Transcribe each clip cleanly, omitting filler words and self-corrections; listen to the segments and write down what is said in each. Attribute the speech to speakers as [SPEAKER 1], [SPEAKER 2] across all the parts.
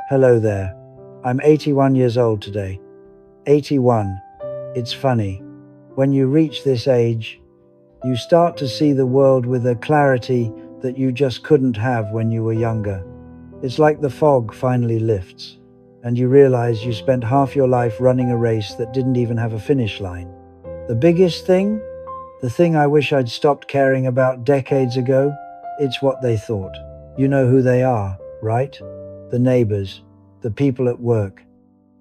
[SPEAKER 1] Hello there. I'm 81 years old today. 81. It's funny. When you reach this age, you start to see the world with a clarity that you just couldn't have when you were younger. It's like the fog finally lifts, and you realize you spent half your life running a race that didn't even have a finish line. The biggest thing? The thing I wish I'd stopped caring about decades ago? It's what they thought. You know who they are, right? The neighbors, the people at work,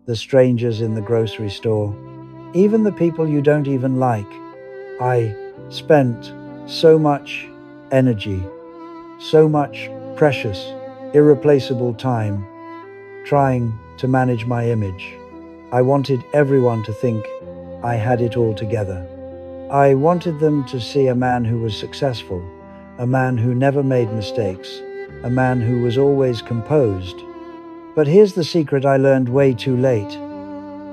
[SPEAKER 1] the strangers in the grocery store, even the people you don't even like. I spent so much energy, so much precious, irreplaceable time trying to manage my image. I wanted everyone to think I had it all together. I wanted them to see a man who was successful, a man who never made mistakes, a man who was always composed. But here's the secret I learned way too late.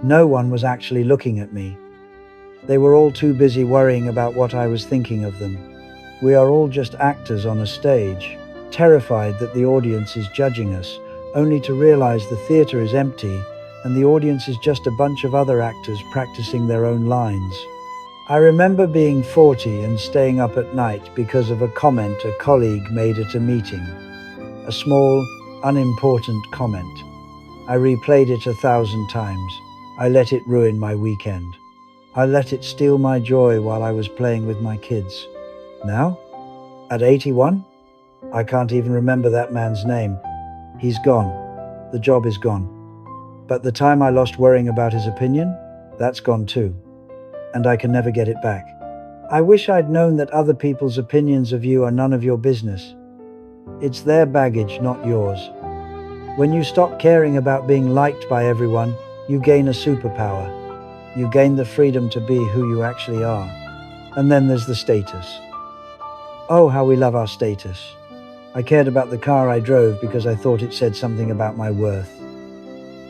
[SPEAKER 1] No one was actually looking at me. They were all too busy worrying about what I was thinking of them. We are all just actors on a stage, terrified that the audience is judging us, only to realize the theater is empty and the audience is just a bunch of other actors practicing their own lines. I remember being 40 and staying up at night because of a comment a colleague made at a meeting. A small, unimportant comment. I replayed it 1,000 times. I let it ruin my weekend. I let it steal my joy while I was playing with my kids. Now, at 81, I can't even remember that man's name. He's gone. The job is gone. But the time I lost worrying about his opinion, that's gone too. And I can never get it back. I wish I'd known that other people's opinions of you are none of your business. It's their baggage, not yours. When you stop caring about being liked by everyone, you gain a superpower. You gain the freedom to be who you actually are. And then there's the status. Oh, how we love our status. I cared about the car I drove because I thought it said something about my worth.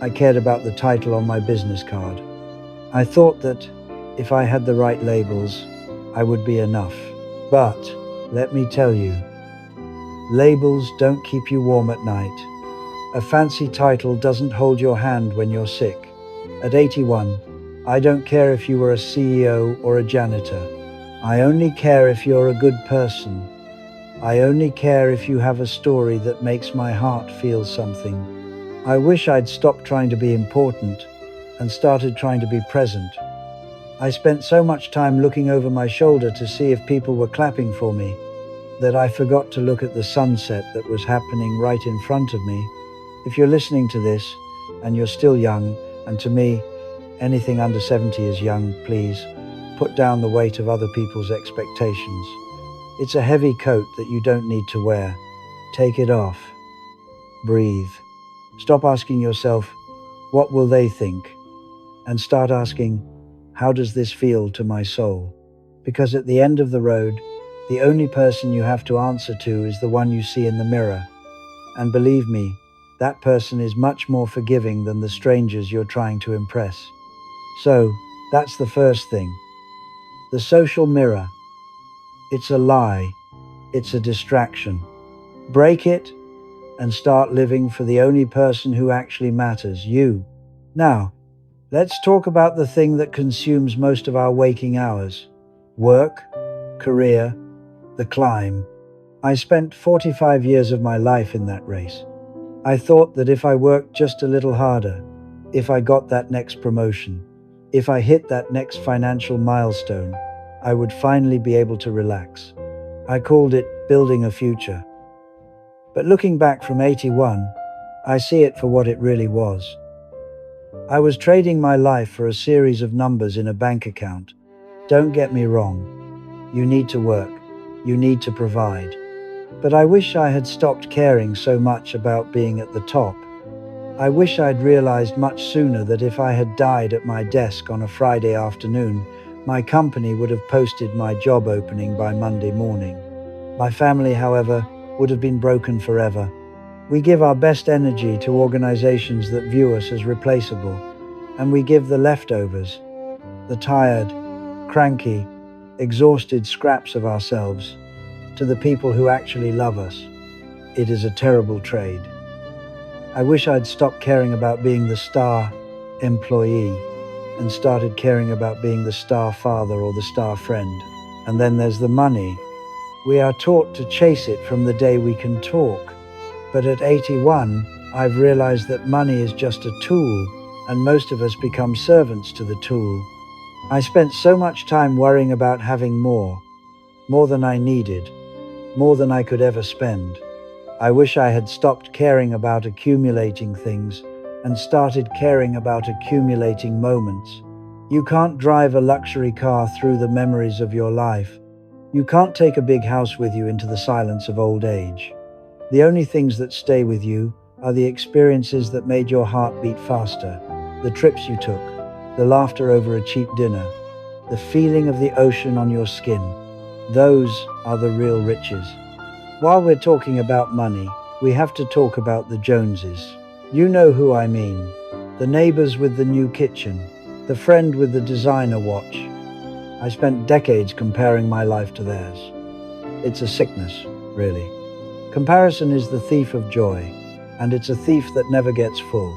[SPEAKER 1] I cared about the title on my business card. I thought that if I had the right labels, I would be enough. But let me tell you, labels don't keep you warm at night. A fancy title doesn't hold your hand when you're sick. At 81, I don't care if you were a CEO or a janitor. I only care if you're a good person. I only care if you have a story that makes my heart feel something. I wish I'd stopped trying to be important and started trying to be present. I spent so much time looking over my shoulder to see if people were clapping for me that I forgot to look at the sunset that was happening right in front of me. If you're listening to this and you're still young, and to me, anything under 70 is young, please put down the weight of other people's expectations. It's a heavy coat that you don't need to wear. Take it off. Breathe. Stop asking yourself, what will they think? And start asking, how does this feel to my soul? Because at the end of the road, the only person you have to answer to is the one you see in the mirror. And believe me, that person is much more forgiving than the strangers you're trying to impress. So, that's the first thing. The social mirror. It's a lie. It's a distraction. Break it and start living for the only person who actually matters, you. Now, let's talk about the thing that consumes most of our waking hours. Work, career, the climb. I spent 45 years of my life in that race. I thought that if I worked just a little harder, if I got that next promotion, if I hit that next financial milestone, I would finally be able to relax. I called it building a future. But looking back from 81, I see it for what it really was. I was trading my life for a series of numbers in a bank account. Don't get me wrong. You need to work. You need to provide. But I wish I had stopped caring so much about being at the top. I wish I'd realized much sooner that if I had died at my desk on a Friday afternoon, my company would have posted my job opening by Monday morning. My family, however, would have been broken forever. We give our best energy to organizations that view us as replaceable, and we give the leftovers, the tired, cranky, exhausted scraps of ourselves, to the people who actually love us. It is a terrible trade. I wish I'd stopped caring about being the star employee and started caring about being the star father or the star friend. And then there's the money. We are taught to chase it from the day we can talk. But at 81, I've realized that money is just a tool, and most of us become servants to the tool. I spent so much time worrying about having more than I needed, more than I could ever spend. I wish I had stopped caring about accumulating things and started caring about accumulating moments. You can't drive a luxury car through the memories of your life. You can't take a big house with you into the silence of old age. The only things that stay with you are the experiences that made your heart beat faster, the trips you took, the laughter over a cheap dinner, the feeling of the ocean on your skin. Those are the real riches. While we're talking about money, we have to talk about the Joneses. You know who I mean. The neighbors with the new kitchen, the friend with the designer watch. I spent decades comparing my life to theirs. It's a sickness, really. Comparison is the thief of joy, and it's a thief that never gets full.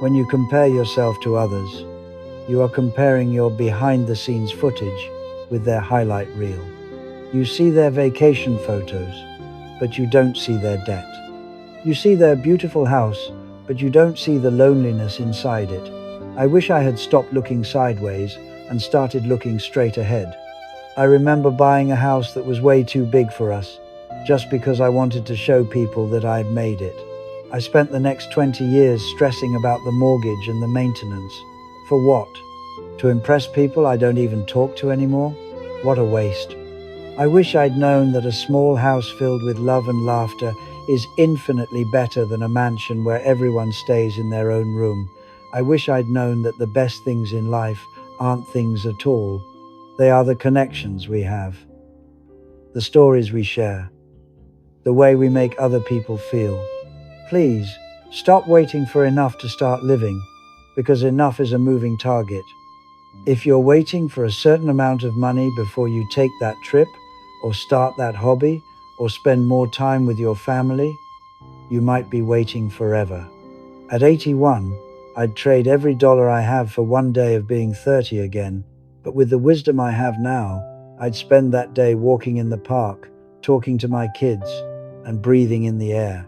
[SPEAKER 1] When you compare yourself to others, you are comparing your behind-the-scenes footage with their highlight reel. You see their vacation photos, but you don't see their debt. You see their beautiful house, but you don't see the loneliness inside it. I wish I had stopped looking sideways and started looking straight ahead. I remember buying a house that was way too big for us, just because I wanted to show people that I'd made it. I spent the next 20 years stressing about the mortgage and the maintenance. For what? To impress people I don't even talk to anymore? What a waste. I wish I'd known that a small house filled with love and laughter is infinitely better than a mansion where everyone stays in their own room. I wish I'd known that the best things in life aren't things at all. They are the connections we have, the stories we share, the way we make other people feel. Please, stop waiting for enough to start living, because enough is a moving target. If you're waiting for a certain amount of money before you take that trip, or start that hobby, or spend more time with your family, you might be waiting forever. At 81, I'd trade every dollar I have for one day of being 30 again, but with the wisdom I have now, I'd spend that day walking in the park, talking to my kids, and breathing in the air.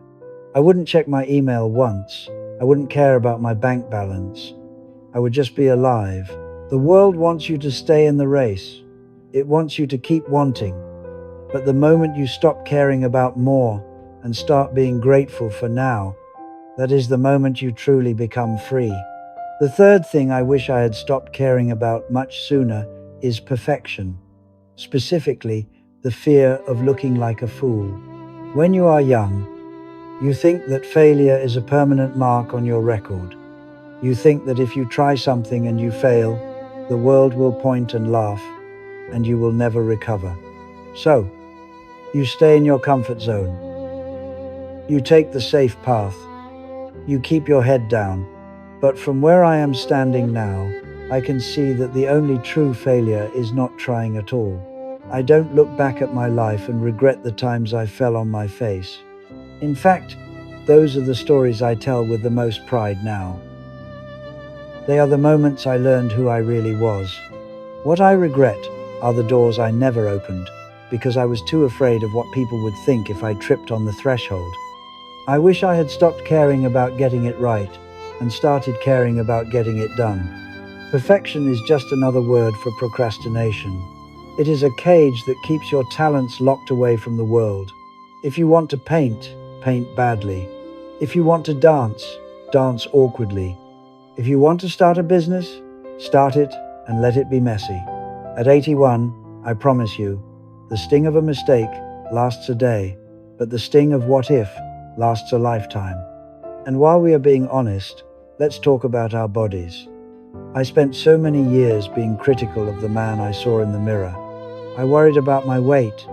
[SPEAKER 1] I wouldn't check my email once. I wouldn't care about my bank balance. I would just be alive. The world wants you to stay in the race. It wants you to keep wanting. But the moment you stop caring about more and start being grateful for now, that is the moment you truly become free. The third thing I wish I had stopped caring about much sooner is perfection. Specifically, the fear of looking like a fool. When you are young, you think that failure is a permanent mark on your record. You think that if you try something and you fail, the world will point and laugh, and you will never recover. So, you stay in your comfort zone. You take the safe path. You keep your head down. But from where I am standing now, I can see that the only true failure is not trying at all. I don't look back at my life and regret the times I fell on my face. In fact, those are the stories I tell with the most pride now. They are the moments I learned who I really was. What I regret are the doors I never opened, because I was too afraid of what people would think if I tripped on the threshold. I wish I had stopped caring about getting it right and started caring about getting it done. Perfection is just another word for procrastination. It is a cage that keeps your talents locked away from the world. If you want to paint, paint badly. If you want to dance, dance awkwardly. If you want to start a business, start it and let it be messy. At 81, I promise you, the sting of a mistake lasts a day, but the sting of what if lasts a lifetime. And while we are being honest, let's talk about our bodies. I spent so many years being critical of the man I saw in the mirror. I worried about my weight,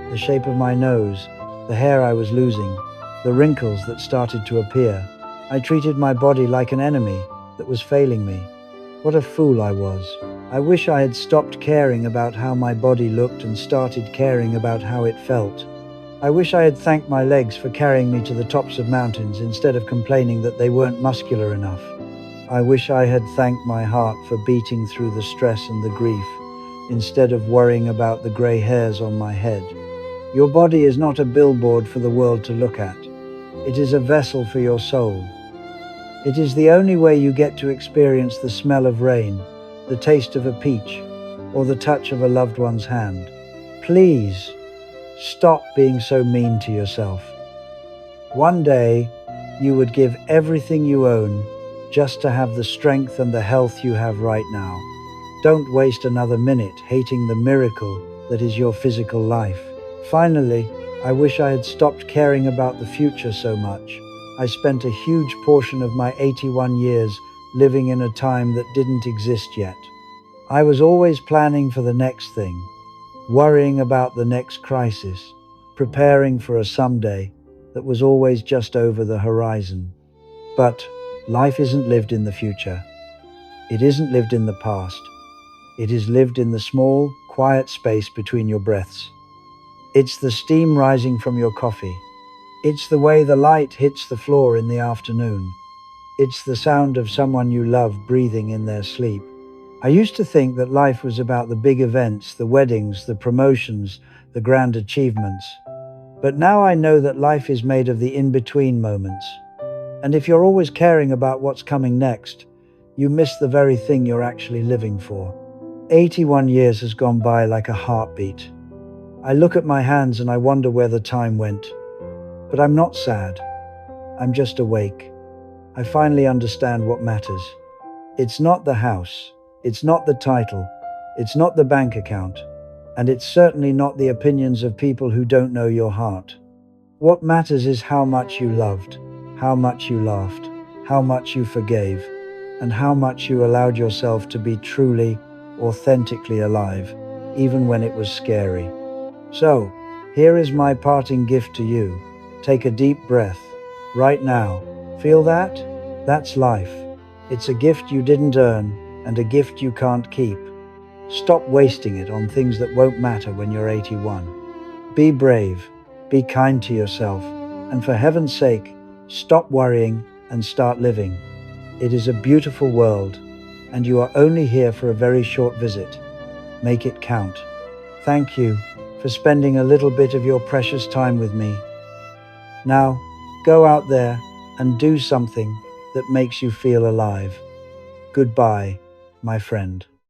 [SPEAKER 1] the shape of my nose, the hair I was losing, the wrinkles that started to appear. I treated my body like an enemy that was failing me. What a fool I was. I wish I had stopped caring about how my body looked and started caring about how it felt. I wish I had thanked my legs for carrying me to the tops of mountains instead of complaining that they weren't muscular enough. I wish I had thanked my heart for beating through the stress and the grief instead of worrying about the grey hairs on my head. Your body is not a billboard for the world to look at. It is a vessel for your soul. It is the only way you get to experience the smell of rain, the taste of a peach, or the touch of a loved one's hand. Please, stop being so mean to yourself. One day, you would give everything you own just to have the strength and the health you have right now. Don't waste another minute hating the miracle that is your physical life. Finally, I wish I had stopped caring about the future so much. I spent a huge portion of my 81 years living in a time that didn't exist yet. I was always planning for the next thing, worrying about the next crisis, preparing for a someday that was always just over the horizon. But life isn't lived in the future. It isn't lived in the past. It is lived in the small, quiet space between your breaths. It's the steam rising from your coffee. It's the way the light hits the floor in the afternoon. It's the sound of someone you love breathing in their sleep. I used to think that life was about the big events, the weddings, the promotions, the grand achievements. But now I know that life is made of the in-between moments. And if you're always caring about what's coming next, you miss the very thing you're actually living for. 81 years has gone by like a heartbeat. I look at my hands and I wonder where the time went. But I'm not sad. I'm just awake. I finally understand what matters. It's not the house. It's not the title. It's not the bank account. And it's certainly not the opinions of people who don't know your heart. What matters is how much you loved, how much you laughed, how much you forgave, and how much you allowed yourself to be truly, authentically alive, even when it was scary. So, here is my parting gift to you. Take a deep breath. Right now. Feel that? That's life. It's a gift you didn't earn, and a gift you can't keep. Stop wasting it on things that won't matter when you're 81. Be brave, be kind to yourself, and for heaven's sake, stop worrying and start living. It is a beautiful world, and you are only here for a very short visit. Make it count. Thank you for spending a little bit of your precious time with me. Now, go out there and do something that makes you feel alive. Goodbye, my friend.